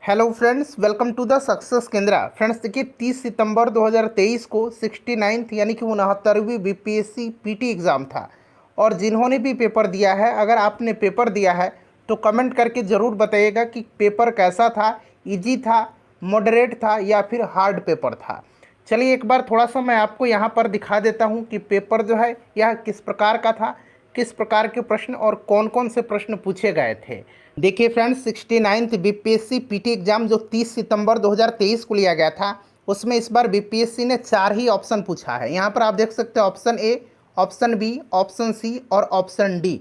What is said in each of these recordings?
Hello friends, welcome to the success Kendra. Friends देखिए 30 सितंबर 2023 को 69th यानी कि 69वीं बीपीएससी पीटी एग्ज़ाम था। और जिन्होंने भी पेपर दिया है, अगर आपने पेपर दिया है तो कमेंट करके ज़रूर बताइएगा कि पेपर कैसा था, इजी था, मॉडरेट था या फिर हार्ड पेपर था। चलिए एक बार थोड़ा सा मैं आपको यहाँ पर दिखा देता हूँ कि पेपर जो है यह किस प्रकार का था, किस प्रकार के प्रश्न और कौन कौन से प्रश्न पूछे गए थे। देखिए friends, 69th BPSC PT exam जो 30 सितंबर 2023 को लिया गया था, उसमें इस बार बीपीएससी ने 4 ही ऑप्शन पूछा है। यहाँ पर आप देख सकते हैं option A, option B, option C और ऑप्शन डी।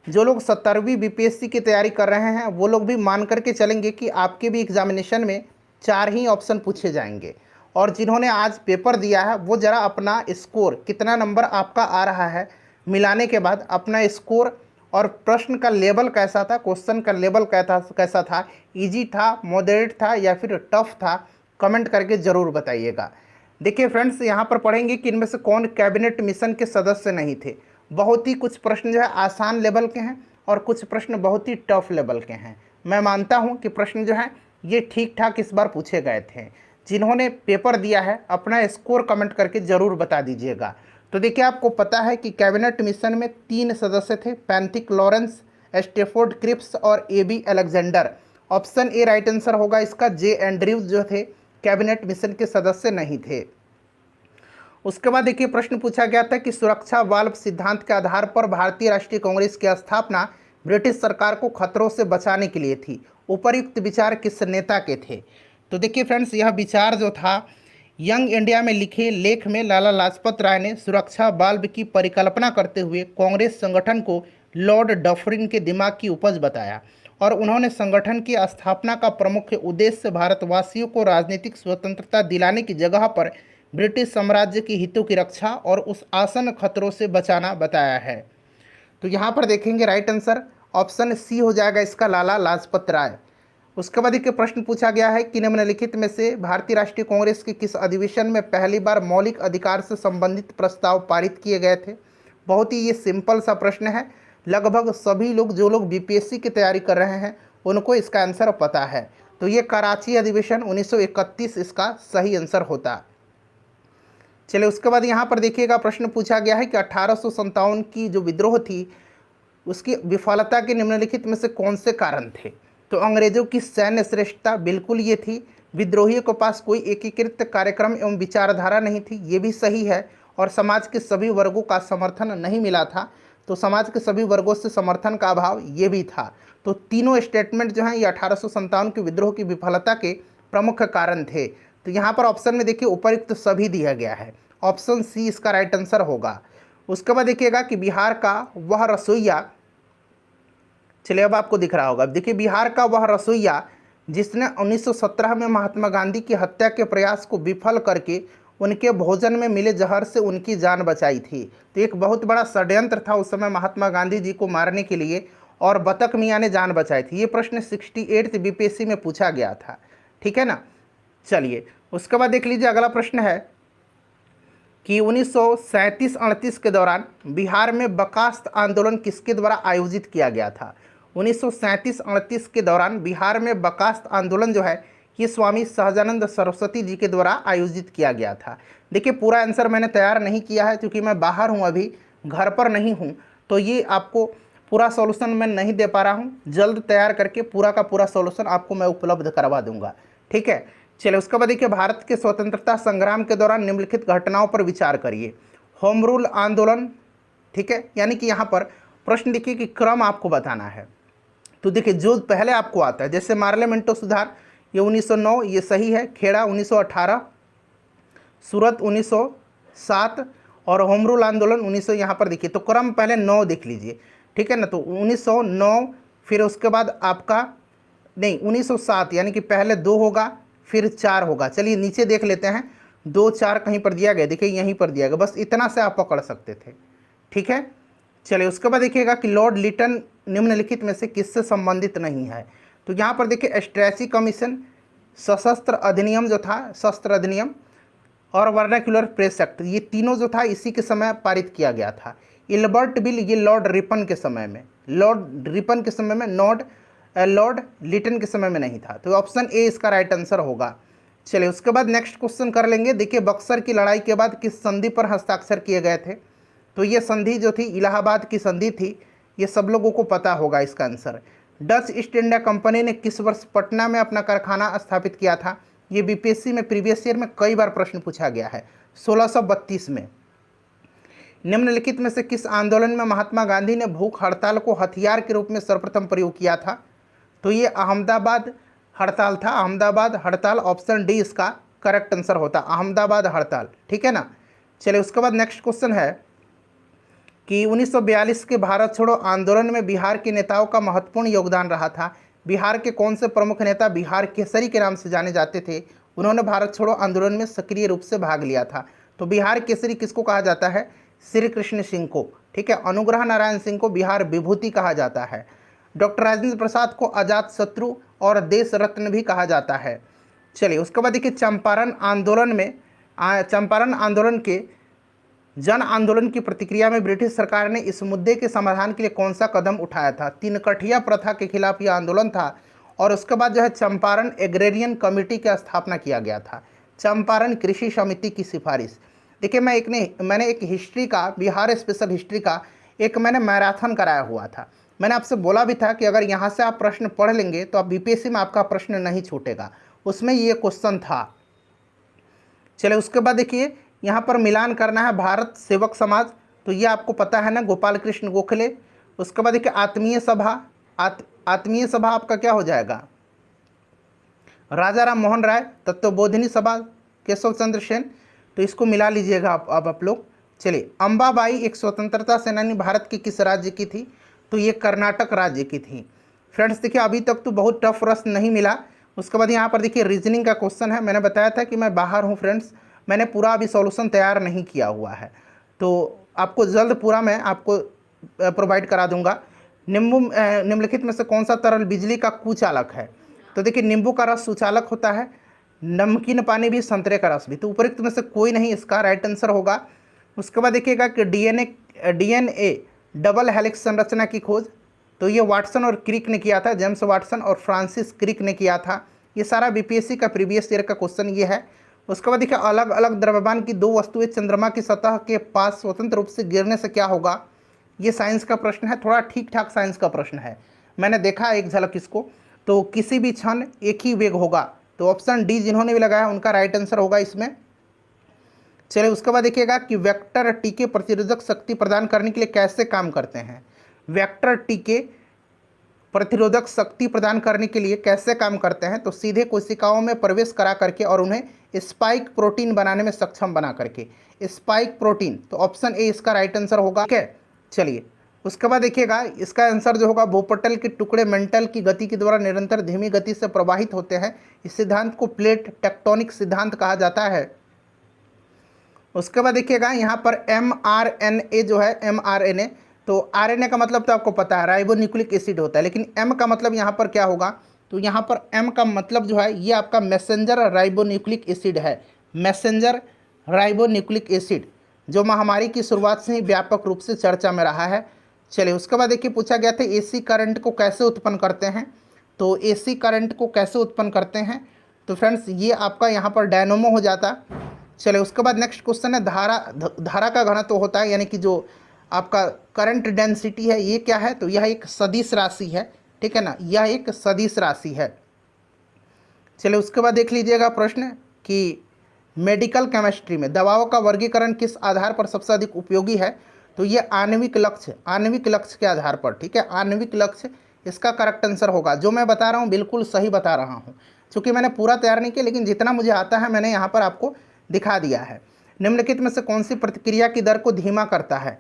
जो लोग 70वीं बीपीएससी की तैयारी कर रहे हैं वो लोग भी मान करके चलेंगे कि आपके भी एग्जामिनेशन में 4 ही ऑप्शन पूछे जाएंगे। और जिन्होंने आज पेपर दिया है वो ज़रा अपना स्कोर, कितना नंबर आपका आ रहा है, मिलाने के बाद अपना स्कोर और प्रश्न का लेवल कैसा था, क्वेश्चन का लेवल कैसा था, इजी था, मॉडरेट था या फिर टफ था, कमेंट करके ज़रूर बताइएगा। देखिए फ्रेंड्स, यहाँ पर पढ़ेंगे कि इनमें से कौन कैबिनेट मिशन के सदस्य नहीं थे। बहुत ही कुछ प्रश्न जो है आसान लेवल के हैं और कुछ प्रश्न बहुत ही टफ लेवल के हैं। मैं मानता हूँ कि प्रश्न जो है ये ठीक ठाक इस बार पूछे गए थे। जिन्होंने पेपर दिया है अपना स्कोर कमेंट करके ज़रूर बता दीजिएगा। तो देखिए, आपको पता है कि कैबिनेट मिशन में 3 सदस्य थे, पैंथिक लॉरेंस, स्टेफोर्ड क्रिप्स और AB Alexander. Option A right answer होगा इसका। जे एंड्रयूज जो थे कैबिनेट मिशन के सदस्य नहीं थे। उसके बाद देखिए प्रश्न पूछा गया था कि सुरक्षा वाल्व सिद्धांत के आधार पर भारतीय राष्ट्रीय कांग्रेस की स्थापना ब्रिटिश सरकार को खतरों से बचाने के लिए थी। उपर्युक्त विचार किस नेता के थे? तो देखिए फ्रेंड्स, यह विचार जो था यंग इंडिया में लिखे लेख में लाला लाजपत राय ने सुरक्षा वाल्व की परिकल्पना करते हुए कांग्रेस संगठन को लॉर्ड डफरिन के दिमाग की उपज बताया। और उन्होंने संगठन की स्थापना का प्रमुख उद्देश्य भारतवासियों को राजनीतिक स्वतंत्रता दिलाने की जगह पर ब्रिटिश साम्राज्य के हितों की रक्षा और उस आसन खतरों से बचाना बताया है। तो यहाँ पर देखेंगे राइट आंसर ऑप्शन सी हो जाएगा इसका, लाला लाजपत राय। उसके बाद एक प्रश्न पूछा गया है कि निम्नलिखित में से भारतीय राष्ट्रीय कांग्रेस के किस अधिवेशन में पहली बार मौलिक अधिकार से संबंधित प्रस्ताव पारित किए गए थे? बहुत ही ये सिंपल सा प्रश्न है। लगभग सभी लोग, जो लोग बीपीएससी की तैयारी कर रहे हैं, उनको इसका आंसर पता है। तो ये कराची अधिवेशन 1931 इसका सही आंसर होता। चलिए उसके बाद यहाँ पर देखिएगा प्रश्न पूछा गया है कि 1857 की जो विद्रोह थी उसकी विफलता के निम्नलिखित में से कौन से कारण थे? तो अंग्रेजों की सैन्य श्रेष्ठता, बिल्कुल ये थी। विद्रोहियों के पास कोई एकीकृत कार्यक्रम एवं विचारधारा नहीं थी, ये भी सही है। और समाज के सभी वर्गों का समर्थन नहीं मिला था, तो समाज के सभी वर्गों से समर्थन का अभाव ये भी था। तो तीनों स्टेटमेंट जो हैं ये 1857 के विद्रोह की विफलता के प्रमुख कारण थे। तो यहाँ पर ऑप्शन में देखिए उपर्युक्त सभी दिया गया है, ऑप्शन सी इसका राइट आंसर होगा। उसके बाद देखिएगा कि बिहार का वह रसोइया, चलिए अब आपको दिख रहा होगा, देखिए बिहार का वह रसोइया जिसने 1917 में महात्मा गांधी की हत्या के प्रयास को विफल करके उनके भोजन में मिले जहर से उनकी जान बचाई थी। तो एक बहुत बड़ा षड्यंत्र था उस समय महात्मा गांधी जी को मारने के लिए, और बतक मियाँ ने जान बचाई थी। ये प्रश्न 68th बीपीएससी में पूछा गया था, ठीक है ना। चलिए उसके बाद देख लीजिए अगला प्रश्न है कि 1937-38 के दौरान बिहार में बर्खास्त आंदोलन किसके द्वारा आयोजित किया गया था? 1937-38 के दौरान बिहार में बर्खास्त आंदोलन जो है ये स्वामी सहजानंद सरस्वती जी के द्वारा आयोजित किया गया था। देखिए पूरा आंसर मैंने तैयार नहीं किया है क्योंकि मैं बाहर हूँ, अभी घर पर नहीं हूँ, तो ये आपको पूरा सॉल्यूशन मैं नहीं दे पा रहा हूँ। जल्द तैयार करके पूरा का पूरा सॉल्यूशन आपको मैं उपलब्ध करवा दूंगा, ठीक है। चलिए उसके बाद देखिए भारत के स्वतंत्रता संग्राम के दौरान निम्नलिखित घटनाओं पर विचार करिए। होम रूल आंदोलन, ठीक है, यानी कि यहाँ पर प्रश्न देखिए कि क्रम आपको बताना है। तो देखिए जो पहले आपको आता है, जैसे मार्ले मिंटो सुधार ये 1909, ये सही है। खेड़ा 1918, सूरत 1907 और होम रूल आंदोलन 1900। यहाँ पर देखिए तो क्रम पहले 9 देख लीजिए, ठीक है ना। तो 1909, फिर उसके बाद आपका नहीं 1907, यानी कि पहले 2 होगा फिर 4 होगा। चलिए नीचे देख लेते हैं, 2 4 कहीं पर दिया गया, देखिए यहीं पर दिया गया, बस इतना से आप पकड़ सकते थे, ठीक है। चलिए उसके बाद देखिएगा कि लॉर्ड लिटन निम्नलिखित में से किससे संबंधित नहीं है? तो यहाँ पर देखिए स्ट्रैची कमीशन, सशस्त्र अधिनियम जो था, शस्त्र अधिनियम और वर्नाक्युलर प्रेस एक्ट, ये तीनों जो था इसी के समय पारित किया गया था। इल्बर्ट बिल ये लॉर्ड रिपन के समय में, लॉर्ड रिपन के समय में, लॉर्ड लॉर्ड लिटन के समय में नहीं था। तो ऑप्शन ए इसका राइट आंसर होगा। चलिए उसके बाद नेक्स्ट क्वेश्चन कर लेंगे। देखिए बक्सर की लड़ाई के बाद किस संधि पर हस्ताक्षर किए गए थे? तो ये संधि जो थी इलाहाबाद की संधि थी, ये सब लोगों को पता होगा इसका answer. Dutch east India company ने किस वर्ष पटना में अपना कारखाना स्थापित किया था? ये बीपीएससी में प्रीवियस ईयर में कई बार प्रश्न पूछा गया है, 1632 में। निम्नलिखित में से किस आंदोलन में महात्मा गांधी ने भूख हड़ताल को हथियार के रूप में सर्वप्रथम प्रयोग किया था? तो ये अहमदाबाद हड़ताल था, अहमदाबाद हड़ताल। ऑप्शन डी इसका करेक्ट आंसर होता, अहमदाबाद हड़ताल, ठीक है ना। चलिए उसके बाद नेक्स्ट क्वेश्चन है कि 1942 के भारत छोड़ो आंदोलन में बिहार के नेताओं का महत्वपूर्ण योगदान रहा था। बिहार के कौन से प्रमुख नेता बिहार केसरी के नाम से जाने जाते थे? उन्होंने भारत छोड़ो आंदोलन में सक्रिय रूप से भाग लिया था। तो बिहार केसरी किसको कहा जाता है? श्री कृष्ण सिंह को, ठीक है। अनुग्रह नारायण सिंह को बिहार विभूति कहा जाता है। डॉक्टर राजेंद्र प्रसाद को अजात शत्रु और देश रत्न भी कहा जाता है। चलिए उसके बाद देखिए चंपारण आंदोलन के जन आंदोलन की प्रतिक्रिया में ब्रिटिश सरकार ने इस मुद्दे के समाधान के लिए कौन सा कदम उठाया था? तीनकठिया प्रथा के खिलाफ यह आंदोलन था और उसके बाद जो है चंपारण एग्रेरियन कमेटी की स्थापना किया गया था, चंपारण कृषि समिति की सिफारिश। देखिए मैंने एक हिस्ट्री का, बिहार स्पेशल हिस्ट्री का एक मैंने मैराथन कराया हुआ था। मैंने आपसे बोला भी था कि अगर यहाँ से आप प्रश्न पढ़ लेंगे तो आप बीपीएससी में आपका प्रश्न नहीं छूटेगा, उसमें ये क्वेश्चन था। चलिए उसके बाद देखिए यहाँ पर मिलान करना है भारत सेवक समाज, तो ये आपको पता है ना, गोपाल कृष्ण गोखले। उसके बाद देखिए आत्मीय सभा, आत्मीय सभा आपका क्या हो जाएगा? राजा राम मोहन राय। तत्वबोधिनी सभा केशव चंद्र सेन। तो इसको मिला लीजिएगा आप लोग। चलिए अंबाबाई एक स्वतंत्रता सेनानी भारत के किस राज्य की थी? तो ये कर्नाटक राज्य की थी। फ्रेंड्स देखिए अभी तक तो बहुत टफ प्रश्न नहीं मिला। उसके बाद यहाँ पर देखिए रीजनिंग का क्वेश्चन है। मैंने बताया था कि मैं बाहर हूँ फ्रेंड्स, मैंने पूरा अभी सॉल्यूशन तैयार नहीं किया हुआ है, तो आपको जल्द पूरा मैं आपको प्रोवाइड करा दूंगा। निम्नलिखित में से कौन सा तरल बिजली का कुचालक है? तो देखिए नींबू का रस सुचालक होता है, नमकीन पानी भी, संतरे का रस भी। तो उपरोक्त में से कोई नहीं इसका राइट आंसर होगा। उसके बाद देखिएगा कि डीएनए डबल हेलिक्स संरचना की खोज, तो ये वाटसन और क्रिक ने किया था, जेम्स वाटसन और फ्रांसिस क्रिक ने किया था। ये सारा बीपीएससी का प्रीवियस ईयर का क्वेश्चन ये है। उसके बाद देखिए अलग अलग द्रव्यमान की दो वस्तुएं चंद्रमा की सतह के पास स्वतंत्र रूप से गिरने से क्या होगा? ये साइंस का प्रश्न है, थोड़ा ठीक ठाक साइंस का प्रश्न है, मैंने देखा एक झलक इसको। तो किसी भी क्षण एक ही वेग होगा, तो ऑप्शन डी जिन्होंने भी लगाया उनका राइट आंसर होगा इसमें। चलिए उसके बाद देखिएगा कि वेक्टर टीके प्रतिरोधक शक्ति प्रदान करने के लिए कैसे काम करते हैं? वेक्टर टीके प्रतिरोधक शक्ति प्रदान करने के लिए कैसे काम करते हैं? तो सीधे कोशिकाओं में प्रवेश करा करके और उन्हें स्पाइक प्रोटीन बनाने में सक्षम बना करके, स्पाइक प्रोटीन। तो ऑप्शन ए इसका राइट आंसर होगा, ठीक है। चलिए उसके बाद देखिएगा इसका आंसर जो होगा, भूपटल के टुकड़े मेंटल की गति के द्वारा निरंतर धीमी गति से प्रवाहित होते हैं। इस सिद्धांत को प्लेट टेक्टोनिक सिद्धांत कहा जाता है। उसके बाद देखिएगा यहाँ पर mRNA जो है, mRNA, तो आरएनए का मतलब तो आपको पता है राइबोन्यूक्लिक एसिड होता है, लेकिन एम का मतलब यहाँ पर क्या होगा? तो यहाँ पर एम का मतलब जो है ये आपका मैसेंजर राइबोन्यूक्लिक एसिड है, मैसेंजर राइबोन्यूक्लिक एसिड, जो महामारी की शुरुआत से ही व्यापक रूप से चर्चा में रहा है। चलिए उसके बाद देखिए पूछा गया था एसी करंट को कैसे उत्पन्न करते हैं? तो एसी करंट को कैसे उत्पन्न करते हैं? तो फ्रेंड्स ये आपका यहाँ पर डायनोमो हो जाता। चलिए उसके बाद नेक्स्ट क्वेश्चन है धारा का घनत्व होता है, यानी कि जो आपका करंट डेंसिटी है ये क्या है? तो यह एक सदिश राशि है, ठीक है ना, यह एक सदिश राशि है। चलिए उसके बाद देख लीजिएगा प्रश्न कि मेडिकल केमिस्ट्री में दवाओं का वर्गीकरण किस आधार पर सबसे अधिक उपयोगी है? तो ये आणविक लक्ष्य के आधार पर, ठीक है, आणविक लक्ष्य इसका करेक्ट आंसर होगा। जो मैं बता रहा हूँ बिल्कुल सही बता रहा हूँ, क्योंकि मैंने पूरा तैयार नहीं किया, लेकिन जितना मुझे आता है मैंने यहाँ पर आपको दिखा दिया है। निम्नलिखित में से कौन सी प्रतिक्रिया की दर को धीमा करता है?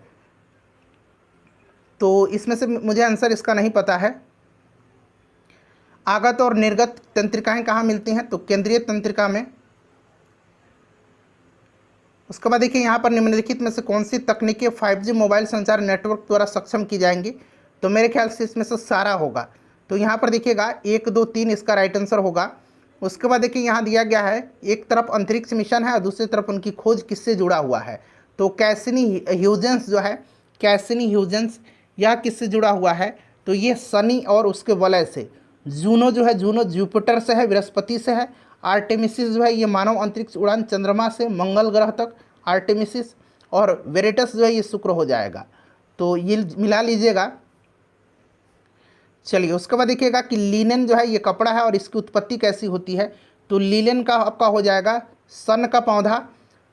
तो इसमें से मुझे आंसर इसका नहीं पता है। आगत और निर्गत तंत्रिकाएं कहाँ मिलती हैं? तो केंद्रीय तंत्रिका में। उसके बाद देखिए यहाँ पर निम्नलिखित में से कौन सी तकनीकें 5G मोबाइल संचार नेटवर्क द्वारा सक्षम की जाएंगी? तो मेरे ख्याल से इसमें से सारा होगा। तो यहाँ पर देखिएगा 1, 2, 3 इसका राइट आंसर होगा। उसके बाद देखिए यहाँ दिया गया है एक तरफ अंतरिक्ष मिशन है और दूसरी तरफ उनकी खोज किससे जुड़ा हुआ है? तो कैसिनी ह्यूजेंस जो है, कैसिनी ह्यूजेंस, यह किससे जुड़ा हुआ है? तो ये शनि और उसके वलय से, जूनो जो है, जूनो जुपिटर से है, बृहस्पति से है। आर्टेमिसिस जो है ये मानव अंतरिक्ष उड़ान चंद्रमा से मंगल ग्रह तक, आर्टेमिसिस। और वेरेटस जो है ये शुक्र हो जाएगा, तो ये मिला लीजिएगा। चलिए उसके बाद देखिएगा कि लिनेन जो है ये कपड़ा है और इसकी उत्पत्ति कैसी होती है। तो लिनेन का आपका हो जाएगा सन का पौधा।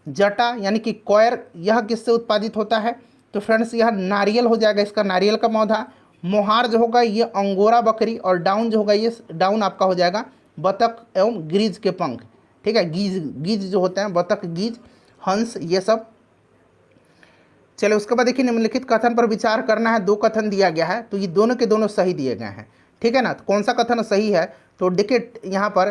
जटा यानी कि कॉयर, यह किससे उत्पादित होता है? तो फ्रेंड्स यह नारियल हो जाएगा, इसका नारियल का पौधा। मोहार जो होगा ये अंगोरा बकरी, और डाउन जो होगा ये डाउन आपका हो जाएगा बतख एवं गिरिज के पंख। ठीक है, गीज, गीज जो होते हैं, बतख, गीज, हंस, ये सब। चलिए उसके बाद देखिए निम्नलिखित कथन पर विचार करना है। दो कथन दिया गया है, तो ये दोनों के दोनों सही दिए गए हैं। ठीक है ना, तो कौन सा कथन सही है? तो देखिए यहाँ पर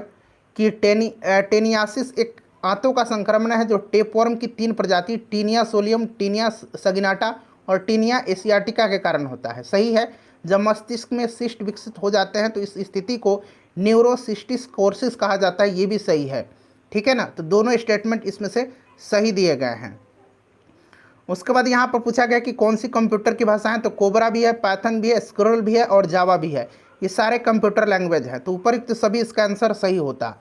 कि टेनियासिस एक आंतों का संक्रमण है जो टेपवर्म की 3 प्रजाति टीनिया सोलियम, टीनिया सगिनाटा और टीनिया एशियाटिका के कारण होता है। सही है। जब मस्तिष्क में सिस्ट विकसित हो जाते हैं तो इस स्थिति को न्यूरोसिस्टिस कोर्सिस कहा जाता है, ये भी सही है। ठीक है ना, तो दोनों स्टेटमेंट इसमें से सही दिए गए हैं। उसके बाद यहाँ पर पूछा गया कि कौन सी कंप्यूटर की भाषाएं? तो कोबरा भी है, पाइथन भी है, स्क्रोल भी है और जावा भी है। ये सारे कंप्यूटर लैंग्वेज है, तो उपयुक्त सभी इसका आंसर सही होता।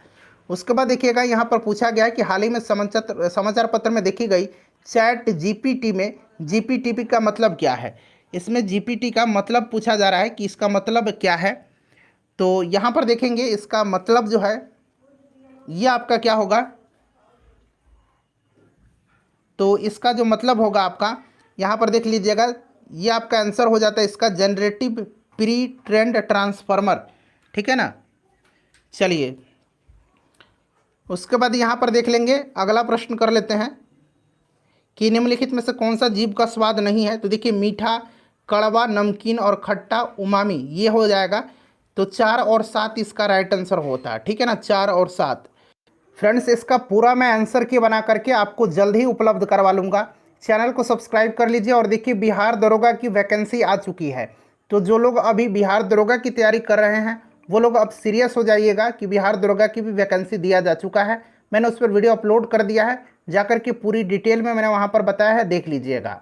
उसके बाद देखिएगा यहाँ पर पूछा गया है कि हाल ही में समाचार पत्र में देखी गई चैट जीपीटी में जीपीटीपी का मतलब क्या है? इसमें जीपीटी का मतलब पूछा जा रहा है कि इसका मतलब क्या है। तो यहाँ पर देखेंगे इसका मतलब जो है ये आपका क्या होगा? तो इसका जो मतलब होगा आपका, यहाँ पर देख लीजिएगा, ये आपका आंसर हो जाता है इसका जनरेटिव प्री ट्रेंड ट्रांसफार्मर। ठीक है ना। चलिए उसके बाद यहाँ पर देख लेंगे, अगला प्रश्न कर लेते हैं कि निम्नलिखित में से कौन सा जीभ का स्वाद नहीं है? तो देखिए मीठा, कड़वा, नमकीन और खट्टा, उमामी, ये हो जाएगा। तो 4 और 7 इसका राइट आंसर होता है। ठीक है ना, 4 और 7। फ्रेंड्स इसका पूरा मैं आंसर की बना करके आपको जल्द ही उपलब्ध करवा लूँगा। चैनल को सब्सक्राइब कर लीजिए। और देखिए बिहार दरोगा की वैकेंसी आ चुकी है, तो जो लोग अभी बिहार दरोगा की तैयारी कर रहे हैं वो लोग अब सीरियस हो जाइएगा कि बिहार दरोगा की भी वैकेंसी दिया जा चुका है। मैंने उस पर वीडियो अपलोड कर दिया है, जाकर के पूरी डिटेल में मैंने वहाँ पर बताया है, देख लीजिएगा।